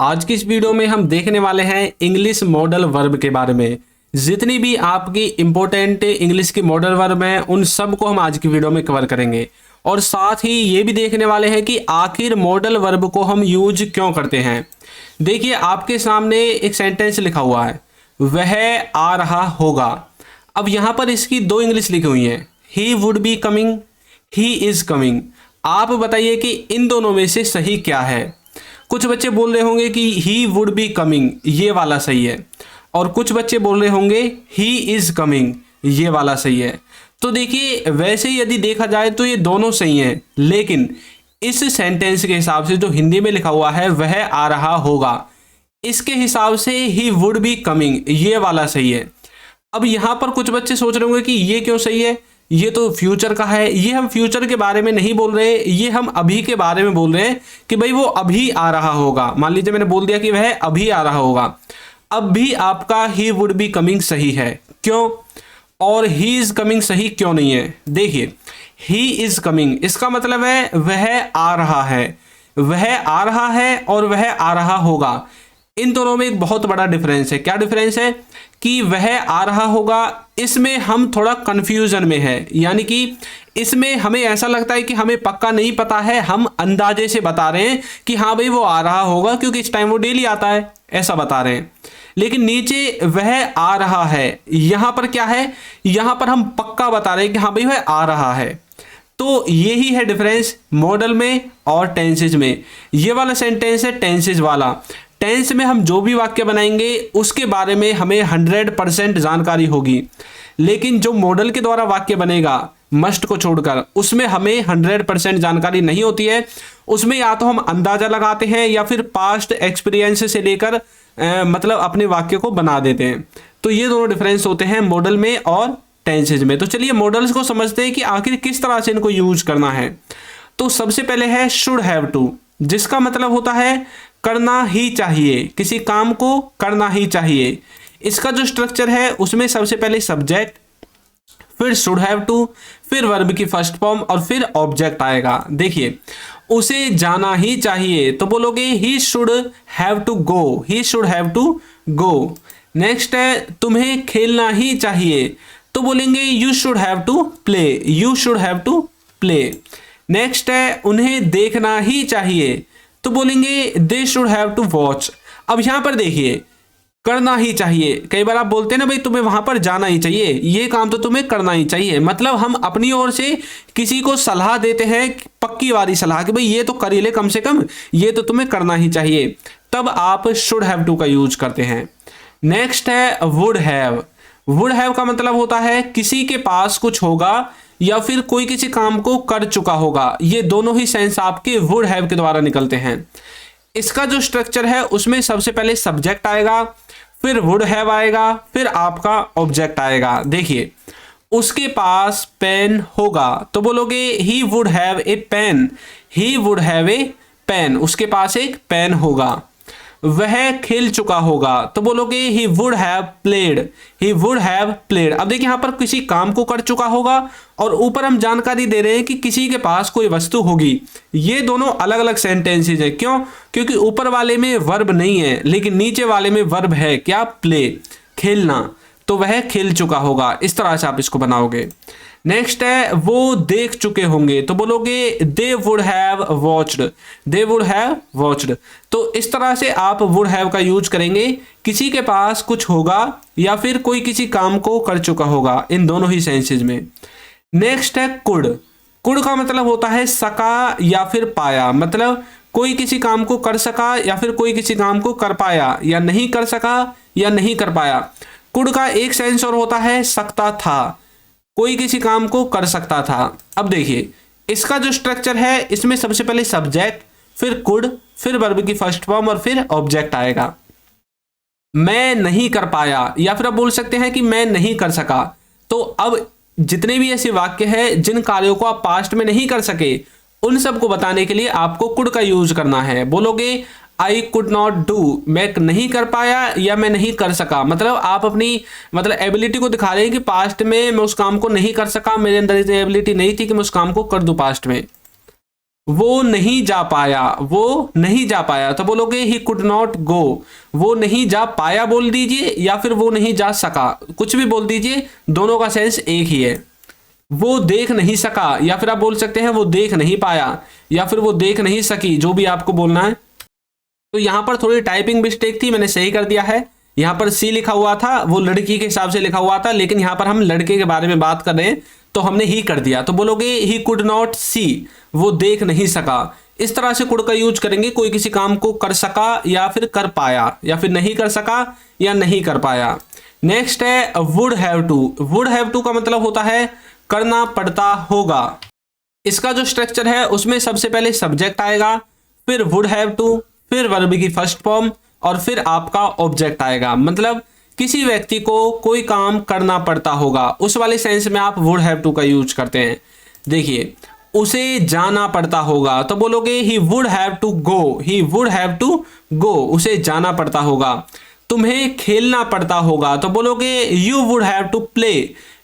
आज की इस वीडियो में हम देखने वाले हैं इंग्लिश मॉडल वर्ब के बारे में। जितनी भी आपकी इंपॉर्टेंट इंग्लिश की मॉडल वर्ब हैं उन सब को हम आज की वीडियो में कवर करेंगे और साथ ही ये भी देखने वाले हैं कि आखिर मॉडल वर्ब को हम यूज क्यों करते हैं। देखिए आपके सामने एक सेंटेंस लिखा हुआ है, वह आ रहा होगा। अब यहाँ पर इसकी दो इंग्लिश लिखी हुई हैं, he would be coming, he is coming. आप बताइए कि इन दोनों में से सही क्या है। कुछ बच्चे बोल रहे होंगे कि ही वुड बी कमिंग, ये वाला सही है, और कुछ बच्चे बोल रहे होंगे ही इज कमिंग, ये वाला सही है। तो देखिए वैसे ही यदि देखा जाए तो ये दोनों सही हैं, लेकिन इस सेंटेंस के हिसाब से जो हिंदी में लिखा हुआ है वह आ रहा होगा, इसके हिसाब से ही वुड बी कमिंग, ये वाला सही है। अब यहाँ पर कुछ बच्चे सोच रहे होंगे कि ये क्यों सही है, ये तो फ्यूचर का है। ये हम फ्यूचर के बारे में नहीं बोल रहे, ये हम अभी के बारे में बोल रहे हैं कि भाई वो अभी आ रहा होगा। मान लीजिए मैंने बोल दिया कि वह अभी आ रहा होगा, अब भी आपका ही वुड बी कमिंग सही है, क्यों? और ही इज कमिंग सही क्यों नहीं है? देखिए ही इज कमिंग इसका मतलब है वह आ रहा है, वह आ रहा है और वह आ रहा होगा। इन दोनों में एक बहुत बड़ा डिफरेंस है। क्या डिफरेंस है? कि वह आ रहा होगा, इसमें हम थोड़ा कंफ्यूजन में है, यानी कि इसमें हमें ऐसा लगता है कि हमें पक्का नहीं पता है, हम अंदाजे से बता रहे हैं कि हाँ भाई वो आ रहा होगा क्योंकि इस टाइम वो डेली आता है, ऐसा बता रहे हैं। लेकिन नीचे वह आ रहा है, यहाँ पर क्या है, यहाँ पर हम पक्का बता रहे हैं कि हाँ भाई वह आ रहा है। तो यही है डिफरेंस मॉडल में और टेंसेज में। ये वाला सेंटेंस है टेंसेज वाला। टेंस में हम जो भी वाक्य बनाएंगे उसके बारे में हमें 100% जानकारी होगी, लेकिन जो मॉडल के द्वारा वाक्य बनेगा मस्ट को छोड़कर उसमें हमें 100% जानकारी नहीं होती है। उसमें या तो हम अंदाजा लगाते हैं या फिर पास्ट एक्सपीरियंस से लेकर मतलब अपने वाक्य को बना देते हैं। तो ये दोनों डिफरेंस होते हैं मॉडल में और टेंसेज में। तो चलिए मॉडल्स को समझते हैं कि आखिर किस तरह से इनको यूज करना है। तो सबसे पहले है शुड हैव टू, जिसका मतलब होता है करना ही चाहिए, किसी काम को करना ही चाहिए। इसका जो स्ट्रक्चर है उसमें सबसे पहले सब्जेक्ट, फिर शुड हैव टू, फिर वर्ब की फर्स्ट फॉर्म और फिर ऑब्जेक्ट आएगा। देखिए उसे जाना ही चाहिए तो बोलोगे he should have to go, he should have to go. Next है तुम्हें खेलना ही चाहिए तो बोलेंगे you should have to play, you should have to play. Next है उन्हें देखना ही चाहिए तो बोलेंगे they should have to watch. अब यहां पर देखिए करना ही चाहिए, कई बार आप बोलते हैं ना भाई तुम्हें वहां पर जाना ही चाहिए, ये काम तो तुम्हें करना ही चाहिए। मतलब हम अपनी ओर से किसी को सलाह देते हैं, पक्की वाली सलाह कि भाई ये तो कर ही ले, कम से कम ये तो तुम्हें करना ही चाहिए, तब आप शुड हैव टू का यूज करते हैं। नेक्स्ट है वुड हैव। वुड हैव का मतलब होता है किसी के पास कुछ होगा या फिर कोई किसी काम को कर चुका होगा। ये दोनों ही सेंस आपके वुड हैव के द्वारा निकलते हैं। इसका जो स्ट्रक्चर है उसमें सबसे पहले सब्जेक्ट आएगा, फिर वुड हैव आएगा, फिर आपका ऑब्जेक्ट आएगा। देखिए उसके पास पेन होगा तो बोलोगे he would have a pen, he would have a pen, उसके पास एक पेन होगा। वह खेल चुका होगा तो बोलोगे he would have played, he would have played. अब देखिए यहाँ पर किसी काम को कर चुका होगा और ऊपर हम जानकारी दे रहे हैं कि किसी के पास कोई वस्तु होगी। ये दोनों अलग अलग सेंटेंसेज हैं। क्यों? क्योंकि ऊपर वाले में वर्ब नहीं है लेकिन नीचे वाले में वर्ब है। क्या? प्ले, खेलना। तो वह खेल चुका होगा, इस तरह से आप इसको बनाओगे। नेक्स्ट है वो देख चुके होंगे तो बोलोगे they would have watched, they would have watched. तो इस तरह से आप वुड हैव का यूज करेंगे, किसी के पास कुछ होगा या फिर कोई किसी काम को कर चुका होगा, इन दोनों ही सेंसेज में। नेक्स्ट है कुड। कुड का मतलब होता है सका या फिर पाया, मतलब कोई किसी काम को कर सका या फिर कोई किसी काम को कर पाया, या नहीं कर सका या नहीं कर पाया। कुड का एक सेंस और होता है सकता था, कोई किसी काम को कर सकता था। अब देखिए इसका जो स्ट्रक्चर है इसमें सबसे पहले सब्जेक्ट, फिर कुड, फिर वर्ब की फर्स्ट फॉर्म और फिर ऑब्जेक्ट आएगा। मैं नहीं कर पाया, या फिर आप बोल सकते हैं कि मैं नहीं कर सका। तो अब जितने भी ऐसे वाक्य हैं जिन कार्यों को आप पास्ट में नहीं कर सके उन सब को बताने के लिए आपको कुड का यूज करना है। बोलोगे आई कुड नॉट डू, मैं नहीं कर पाया या मैं नहीं कर सका। मतलब आप अपनी एबिलिटी को दिखा रहे हैं कि पास्ट में मैं उस काम को नहीं कर सका, मेरे अंदर इतनी एबिलिटी नहीं थी कि मैं उस काम को कर दूं पास्ट में। वो नहीं जा पाया, वो नहीं जा पाया, तो बोलोगे ही कुड नॉट गो। वो नहीं जा पाया बोल दीजिए या फिर वो नहीं जा सका, कुछ भी बोल दीजिए, दोनों का सेंस एक ही है। वो देख नहीं सका, या फिर आप बोल सकते हैं वो देख नहीं पाया, या फिर वो देख नहीं सकी, जो भी आपको बोलना है। तो यहाँ पर थोड़ी टाइपिंग मिस्टेक थी, मैंने सही कर दिया है। यहाँ पर सी लिखा हुआ था, वो लड़की के हिसाब से लिखा हुआ था, लेकिन यहाँ पर हम लड़के के बारे में बात कर रहे हैं तो हमने ही कर दिया। तो बोलोगे ही कुड नॉट सी, वो देख नहीं सका। इस तरह से कुड का यूज करेंगे, कोई किसी काम को कर सका या फिर कर पाया, या फिर नहीं कर सका या नहीं कर पाया। नेक्स्ट है would have to. Would have to का मतलब होता है करना पड़ता होगा। इसका जो स्ट्रक्चर है उसमें सबसे पहले सब्जेक्ट आएगा, फिर वुड हैव टू, फिर वर्ब की फर्स्ट फॉर्म, और फिर आपका ऑब्जेक्ट आएगा। मतलब किसी व्यक्ति को कोई काम करना पड़ता होगा, उस वाले सेंस में आप वुड हैव टू का यूज करते हैं। देखिए, उसे जाना पड़ता होगा तो बोलोगे he would have to go, he would have to go, उसे जाना पड़ता होगा। तुम्हें खेलना पड़ता होगा तो बोलोगे you would have to play,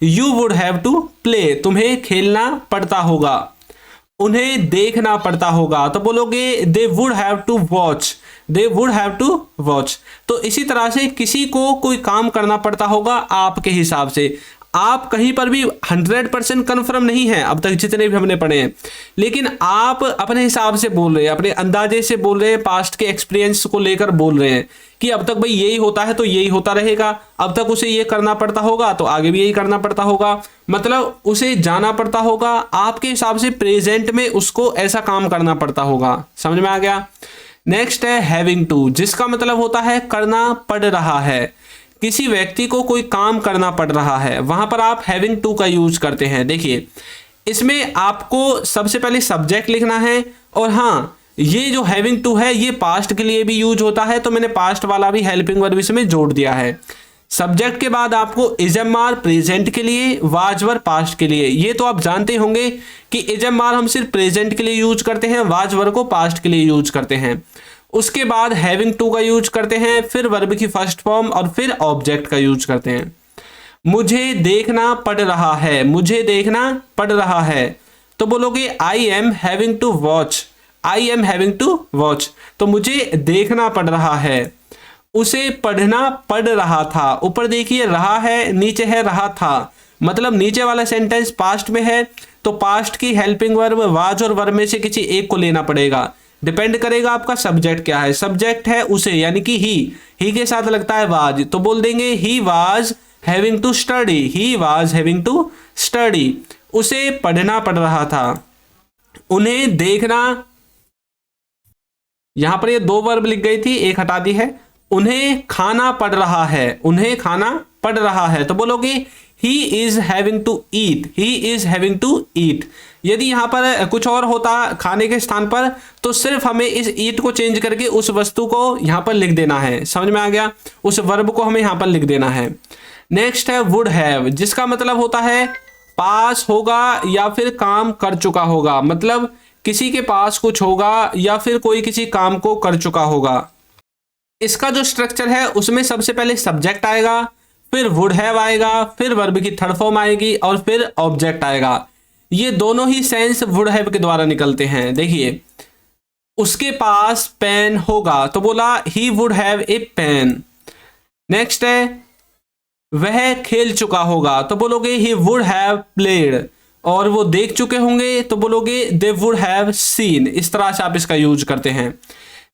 you would have to play, तुम्हें खेलना पड़ता होगा। उन्हें देखना पड़ता होगा तो बोलोगे they would have to watch, they would have to watch. तो इसी तरह से किसी को कोई काम करना पड़ता होगा आपके हिसाब से। आप कहीं पर भी 100% कन्फर्म नहीं है अब तक जितने भी हमने पढ़े हैं, लेकिन आप अपने हिसाब से बोल रहे हैं, अपने अंदाजे से बोल रहे हैं, पास्ट के एक्सपीरियंस को लेकर बोल रहे हैं कि अब तक भाई यही होता है तो यही होता रहेगा, अब तक उसे ये करना पड़ता होगा तो आगे भी यही करना पड़ता होगा। मतलब उसे जाना पड़ता होगा, आपके हिसाब से प्रेजेंट में उसको ऐसा काम करना पड़ता होगा। समझ में आ गया। नेक्स्ट है हैविंग टू, जिसका मतलब होता है करना पड़ रहा है। किसी व्यक्ति को कोई काम करना पड़ रहा है, वहां पर आप हैविंग टू का यूज करते हैं। देखिए, इसमें आपको सबसे पहले सब्जेक्ट लिखना है, और हाँ, ये जो हैविंग टू है ये पास्ट के लिए भी यूज होता है, तो मैंने पास्ट वाला भी हेल्पिंग वर्ब इसमें जोड़ दिया है। सब्जेक्ट के बाद आपको इजएमआर प्रेजेंट के लिए, वाजवर पास्ट के लिए। ये तो आप जानते होंगे कि इजएमआर हम सिर्फ प्रेजेंट के लिए यूज करते हैं, वाजवर को पास्ट के लिए यूज करते हैं। उसके बाद हैविंग टू का यूज करते हैं, फिर वर्ब की फर्स्ट फॉर्म, और फिर ऑब्जेक्ट का यूज करते हैं। मुझे देखना पड़ रहा है, मुझे देखना पड़ रहा है तो बोलोगे I am having to watch, I am having to watch, तो मुझे देखना पड़ रहा है। उसे पढ़ना पड़ रहा था, ऊपर देखिए रहा है, नीचे है रहा था, मतलब नीचे वाला सेंटेंस पास्ट में है तो पास्ट की हेल्पिंग वर्ब वाज और वर्ब में से किसी एक को लेना पड़ेगा। डिपेंड करेगा आपका सब्जेक्ट क्या है। सब्जेक्ट है उसे, यानी कि ही के साथ लगता है वाज, तो बोल देंगे he was having to study, he was having to study, उसे पढ़ना पड़ रहा था। उन्हें देखना, यहां पर ये दो वर्ब लिख गई थी, एक हटा दी है। उन्हें खाना पड़ रहा है, उन्हें खाना पड़ रहा है तो बोलोगे he is having to eat, he is having to eat. यदि यहाँ पर कुछ और होता खाने के स्थान पर तो सिर्फ हमें इस ईट को चेंज करके उस वस्तु को यहाँ पर लिख देना है। समझ में आ गया, उस वर्ब को हमें यहाँ पर लिख देना है। नेक्स्ट है वुड हैव, जिसका मतलब होता है पास होगा या फिर काम कर चुका होगा। मतलब किसी के पास कुछ होगा या फिर कोई किसी काम को कर चुका होगा। इसका जो स्ट्रक्चर है उसमें सबसे पहले सब्जेक्ट आएगा, फिर वुड हैव आएगा, फिर वर्ब की थर्ड फॉर्म आएगी और फिर ऑब्जेक्ट आएगा। ये दोनों ही सेंस वुड हैव के द्वारा निकलते हैं। देखिए, उसके पास पेन होगा तो बोला he would have a pen. Next है वह खेल चुका होगा तो बोलोगे ही वुड हैव प्लेड, और वो देख चुके होंगे तो बोलोगे दे वुड हैव सीन। इस तरह से आप इसका यूज करते हैं।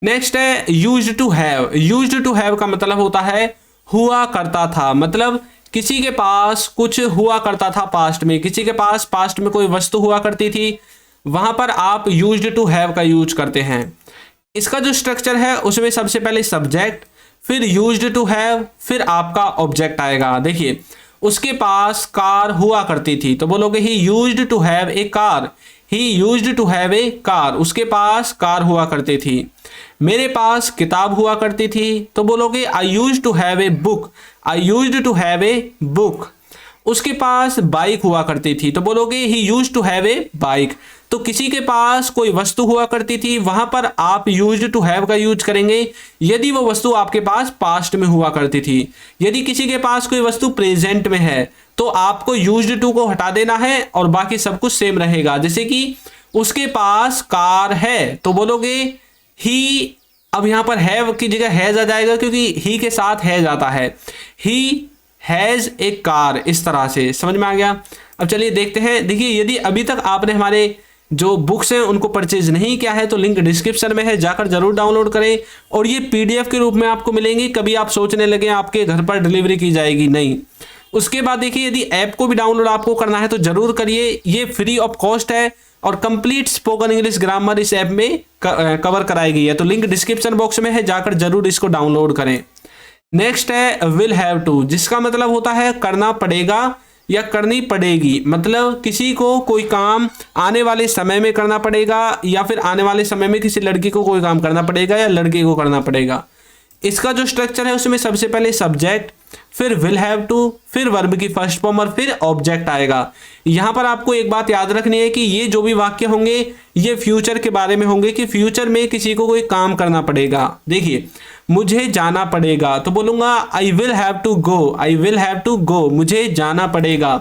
नेक्स्ट है used to have. Used to have का मतलब होता है हुआ करता था। मतलब किसी के पास कुछ हुआ करता था पास्ट में, किसी के पास पास्ट में कोई वस्तु हुआ करती थी, वहां पर आप यूज्ड टू हैव का यूज करते हैं। इसका जो स्ट्रक्चर है उसमें सबसे पहले सब्जेक्ट, फिर यूज्ड टू हैव, फिर आपका ऑब्जेक्ट आएगा। देखिए, उसके पास कार हुआ करती थी तो बोलोगे he used to have a car, he used to have a car, उसके पास कार हुआ करती थी। मेरे पास किताब हुआ करती थी तो बोलोगे I used to have a book, I used to have a book. उसके पास बाइक हुआ करती थी तो बोलोगे he used to have a bike. तो किसी के पास कोई वस्तु हुआ करती थी, वहां पर आप यूज्ड टू हैव का यूज करेंगे यदि वो वस्तु आपके पास पास्ट में हुआ करती थी। यदि किसी के पास कोई वस्तु प्रेजेंट में है तो आपको यूज्ड टू को हटा देना है और बाकी सब कुछ सेम रहेगा। जैसे कि उसके पास कार है, तो बोलोगे ही। अब यहां पर हैव की जगह हैज आ जाएगा क्योंकि ही के साथ हैज आता है। ही हैज ए कार, इस तरह से समझ में आ गया। अब चलिए देखते हैं। देखिए यदि अभी तक आपने हमारे जो बुक्स हैं उनको परचेज नहीं किया है तो लिंक डिस्क्रिप्शन में है, जाकर जरूर डाउनलोड करें। और ये पीडीएफ के रूप में आपको मिलेंगी। कभी आप सोचने लगे आपके घर पर डिलीवरी की जाएगी, नहीं। उसके बाद देखिए यदि ऐप को भी डाउनलोड आपको करना है तो जरूर करिए, ये फ्री ऑफ कॉस्ट है और कंप्लीट स्पोकन इंग्लिश ग्रामर इस ऐप में कवर कराई गई है। तो लिंक डिस्क्रिप्शन बॉक्स में है, जाकर जरूर इसको डाउनलोड करें। नेक्स्ट है विल हैव टू, जिसका मतलब होता है करना पड़ेगा या करनी पड़ेगी। मतलब किसी को कोई काम आने वाले समय में करना पड़ेगा या फिर आने वाले समय में किसी लड़की को कोई काम करना पड़ेगा या लड़के को करना पड़ेगा। इसका जो स्ट्रक्चर है उसमें सबसे पहले सब्जेक्ट, फिर विल हैव टू, फिर वर्ब की फर्स्ट फॉर्म और फिर ऑब्जेक्ट आएगा। यहां पर आपको एक बात याद रखनी है कि ये जो भी वाक्य होंगे ये फ्यूचर के बारे में होंगे, कि फ्यूचर में किसी को कोई काम करना पड़ेगा। देखिए मुझे जाना पड़ेगा तो बोलूंगा I will have to go, I will have to go, मुझे जाना पड़ेगा।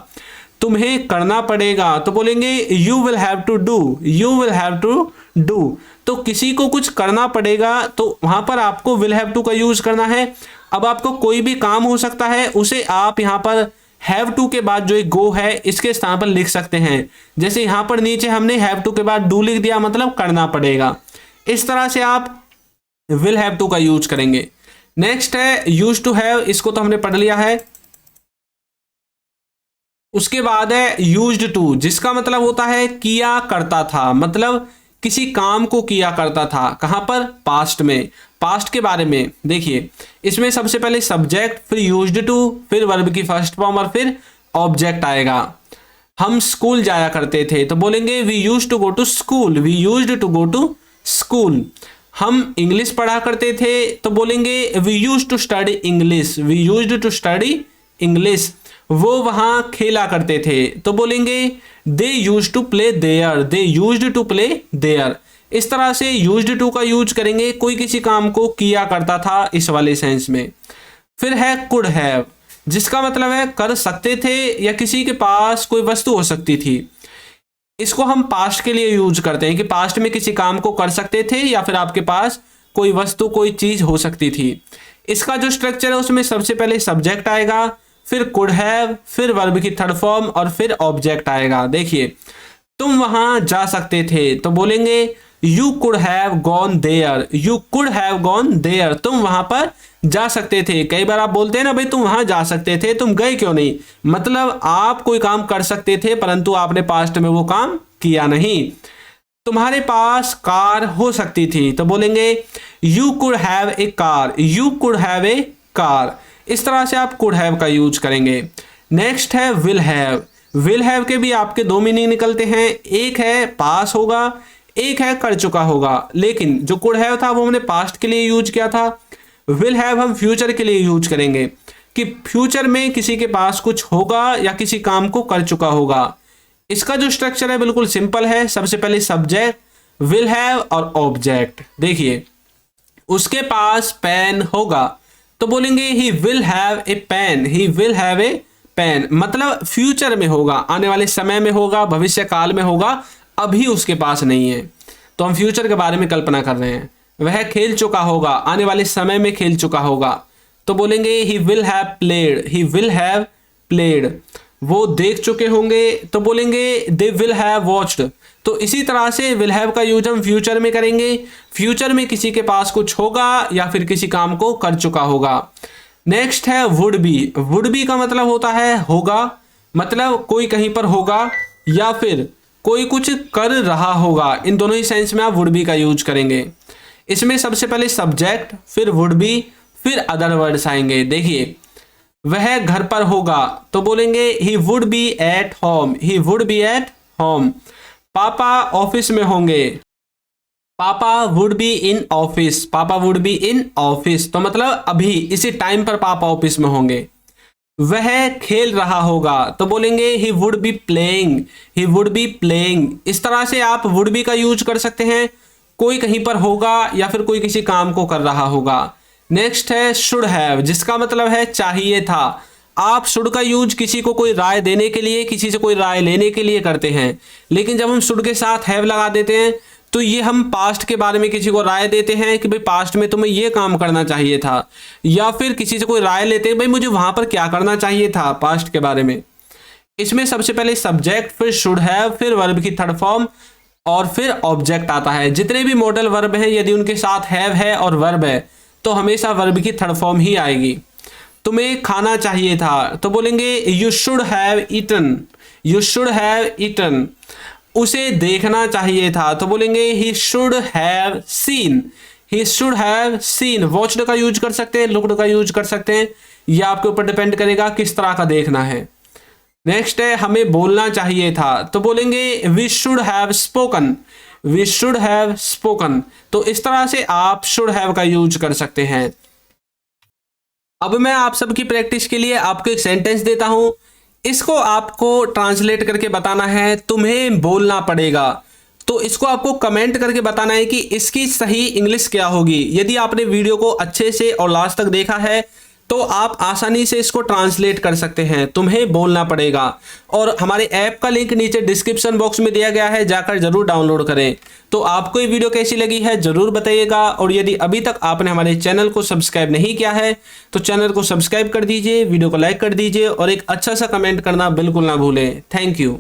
तुम्हें करना पड़ेगा तो बोलेंगे you will have to do, you will have to do. तो किसी को कुछ करना पड़ेगा तो वहां पर आपको विल हैव टू का यूज करना है। अब आपको कोई भी काम हो सकता है, उसे आप यहां पर हैव टू के बाद जो एक गो है इसके स्थान पर लिख सकते हैं। जैसे यहां पर नीचे हमने हैव टू के बाद डू लिख दिया, मतलब करना पड़ेगा। इस तरह से आप विल हैव टू का यूज करेंगे। नेक्स्ट है यूज टू हैव, इसको तो हमने पढ़ लिया है। उसके बाद है यूज्ड टू, जिसका मतलब होता है किया करता था, मतलब किसी काम को किया करता था। कहां पर? पास्ट में, पास्ट के बारे में। देखिए इसमें सबसे पहले सब्जेक्ट, फिर यूज्ड टू, फिर वर्ब की फर्स्ट फॉर्म और फिर ऑब्जेक्ट आएगा। हम स्कूल जाया करते थे तो बोलेंगे we used to go to school, we used to go to school. हम इंग्लिश पढ़ा करते थे तो बोलेंगे we used to study English, we used to study English. वो वहां खेला करते थे तो बोलेंगे they used to play there, they used to play there. इस तरह से यूज्ड टू का यूज करेंगे, कोई किसी काम को किया करता था इस वाले सेंस में। फिर है कुड हैव, जिसका मतलब है कर सकते थे या किसी के पास कोई वस्तु हो सकती थी। इसको हम पास्ट के लिए यूज करते हैं कि पास्ट में किसी काम को कर सकते थे या फिर आपके पास कोई वस्तु कोई चीज हो सकती थी। इसका जो स्ट्रक्चर है उसमें सबसे पहले सब्जेक्ट आएगा, फिर कुड हैव, फिर वर्ब की थर्ड फॉर्म और फिर ऑब्जेक्ट आएगा। देखिए तुम वहां जा सकते थे तो बोलेंगे you could have gone there, you could have gone there, तुम वहां पर जा सकते थे। कई बार आप बोलते हैं ना भाई तुम वहां जा सकते थे, तुम गए क्यों नहीं? मतलब आप कोई काम कर सकते थे परंतु आपने पास्ट में वो काम किया नहीं। तुम्हारे पास कार हो सकती थी तो बोलेंगे you could have a car, you could have a car. इस तरह से आप कुड हैव का यूज करेंगे। नेक्स्ट है विल हैव। विल हैव के भी आपके दो मीनिंग निकलते हैं, एक है पास होगा, एक है कर चुका होगा। लेकिन जो कुड हैव था वो हमने पास्ट के लिए यूज किया था, विल हैव हम फ्यूचर के लिए यूज करेंगे कि फ्यूचर में किसी के पास कुछ होगा या किसी काम को कर चुका होगा। इसका जो स्ट्रक्चर है बिल्कुल सिंपल है, सबसे पहले सब्जेक्ट, विल हैव और ऑब्जेक्ट। देखिए उसके पास पेन होगा तो बोलेंगे he will have a pen, he will have a pen. मतलब फ्यूचर में होगा, आने वाले समय में होगा, भविष्य काल में होगा, अभी उसके पास नहीं है तो हम फ्यूचर के बारे में कल्पना कर रहे हैं। वह खेल चुका होगा, आने वाले समय में खेल चुका होगा तो बोलेंगे he will have played, he will have played. वो देख चुके होंगे तो बोलेंगे दे विल हैव वॉच्ड। तो इसी तरह से विल हैव का यूज हम फ्यूचर में करेंगे, फ्यूचर में किसी के पास कुछ होगा या फिर किसी काम को कर चुका होगा। नेक्स्ट है वुड बी। वुड बी का मतलब होता है होगा, मतलब कोई कहीं पर होगा या फिर कोई कुछ कर रहा होगा। इन दोनों ही सेंस में आप वुड बी का यूज करेंगे। इसमें सबसे पहले सब्जेक्ट, फिर वुड बी, फिर अदर वर्ड्स आएंगे। देखिए वह घर पर होगा तो बोलेंगे he would be at home, he would be at home. पापा ऑफिस में होंगे, पापा वुड बी इन ऑफिस, पापा वुड बी इन ऑफिस। तो मतलब अभी इसी टाइम पर पापा ऑफिस में होंगे। वह खेल रहा होगा तो बोलेंगे he would be playing, he would be playing. इस तरह से आप वुड बी का यूज कर सकते हैं, कोई कहीं पर होगा या फिर कोई किसी काम को कर रहा होगा। नेक्स्ट है शुड हैव, जिसका मतलब है चाहिए था। आप शुड का यूज किसी को कोई राय देने के लिए, किसी से कोई राय लेने के लिए करते हैं, लेकिन जब हम शुड के साथ हैव लगा देते हैं तो ये हम पास्ट के बारे में किसी को राय देते हैं कि भाई पास्ट में तुम्हें ये काम करना चाहिए था, या फिर किसी से कोई राय लेते हैं भाई मुझे वहां पर क्या करना चाहिए था पास्ट के बारे में। इसमें सबसे पहले सब्जेक्ट, फिर शुड हैव, फिर वर्ब की थर्ड फॉर्म और फिर ऑब्जेक्ट आता है। जितने भी मॉडल वर्ब हैं यदि उनके साथ हैव है और वर्ब है तो हमेशा वर्ब की थर्ड फॉर्म ही आएगी। तुम्हें खाना चाहिए था तो बोलेंगे you should have eaten, you should have eaten. उसे देखना चाहिए था तो बोलेंगे he should have seen, he should have seen. Watched का यूज कर सकते हैं, लुक्ड का यूज कर सकते हैं, यह आपके ऊपर डिपेंड करेगा किस तरह का देखना है। नेक्स्ट है हमें बोलना चाहिए था तो बोलेंगे we should have spoken, we should have spoken. तो इस तरह से आप शुड हैव का यूज कर सकते हैं। अब मैं आप सबकी प्रैक्टिस के लिए आपको एक सेंटेंस देता हूं, इसको आपको ट्रांसलेट करके बताना है। तुम्हें बोलना पड़ेगा, तो इसको आपको कमेंट करके बताना है कि इसकी सही इंग्लिश क्या होगी। यदि आपने वीडियो को अच्छे से और लास्ट तक देखा है तो आप आसानी से इसको ट्रांसलेट कर सकते हैं, तुम्हें बोलना पड़ेगा। और हमारे ऐप का लिंक नीचे डिस्क्रिप्शन बॉक्स में दिया गया है, जाकर जरूर डाउनलोड करें। तो आपको ये वीडियो कैसी लगी है जरूर बताइएगा, और यदि अभी तक आपने हमारे चैनल को सब्सक्राइब नहीं किया है तो चैनल को सब्सक्राइब कर दीजिए, वीडियो को लाइक कर दीजिए और एक अच्छा सा कमेंट करना बिल्कुल ना भूलें। Thank you.